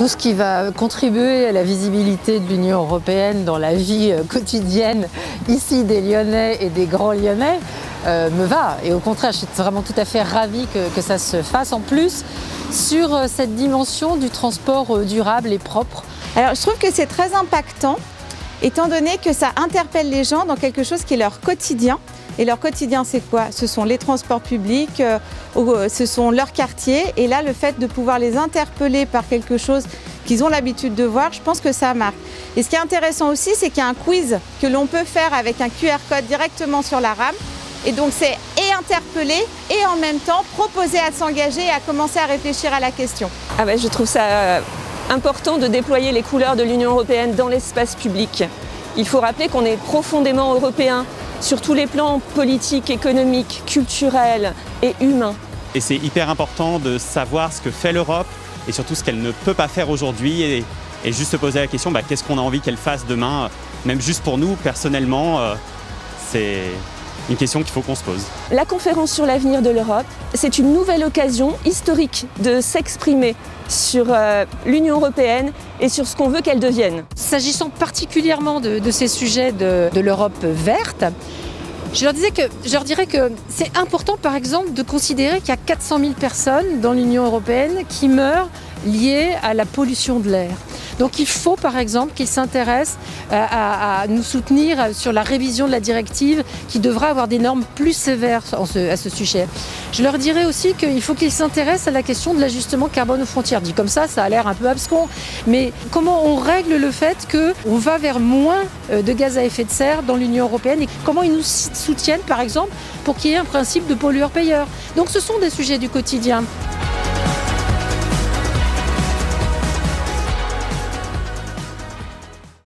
Tout ce qui va contribuer à la visibilité de l'Union européenne dans la vie quotidienne ici des Lyonnais et des grands Lyonnais me va. Et au contraire, je suis vraiment tout à fait ravie que ça se fasse en plus sur cette dimension du transport durable et propre. Alors je trouve que c'est très impactant étant donné que ça interpelle les gens dans quelque chose qui est leur quotidien. Et leur quotidien, c'est quoi? Ce sont les transports publics, ce sont leurs quartiers. Et là, le fait de pouvoir les interpeller par quelque chose qu'ils ont l'habitude de voir, je pense que ça marque. Et ce qui est intéressant aussi, c'est qu'il y a un quiz que l'on peut faire avec un QR code directement sur la rame. Et donc, c'est et interpeller et en même temps proposer à s'engager et à commencer à réfléchir à la question. Ah ouais, je trouve ça important de déployer les couleurs de l'Union européenne dans l'espace public. Il faut rappeler qu'on est profondément européen sur tous les plans politiques, économiques, culturels et humains. Et c'est hyper important de savoir ce que fait l'Europe et surtout ce qu'elle ne peut pas faire aujourd'hui et juste se poser la question, qu'est-ce qu'on a envie qu'elle fasse demain, même juste pour nous, personnellement, c'est une question qu'il faut qu'on se pose. La conférence sur l'avenir de l'Europe, c'est une nouvelle occasion historique de s'exprimer sur l'Union européenne et sur ce qu'on veut qu'elle devienne. S'agissant particulièrement de ces sujets de l'Europe verte, je leur dirais que c'est important par exemple de considérer qu'il y a 400 000 personnes dans l'Union européenne qui meurent liées à la pollution de l'air. Donc il faut par exemple qu'ils s'intéressent à nous soutenir sur la révision de la directive qui devra avoir des normes plus sévères à ce sujet. Je leur dirais aussi qu'il faut qu'ils s'intéressent à la question de l'ajustement carbone aux frontières. Dit comme ça a l'air un peu abscon, mais comment on règle le fait qu'on va vers moins de gaz à effet de serre dans l'Union européenne et comment ils nous soutiennent par exemple pour qu'il y ait un principe de pollueur-payeur. Donc ce sont des sujets du quotidien.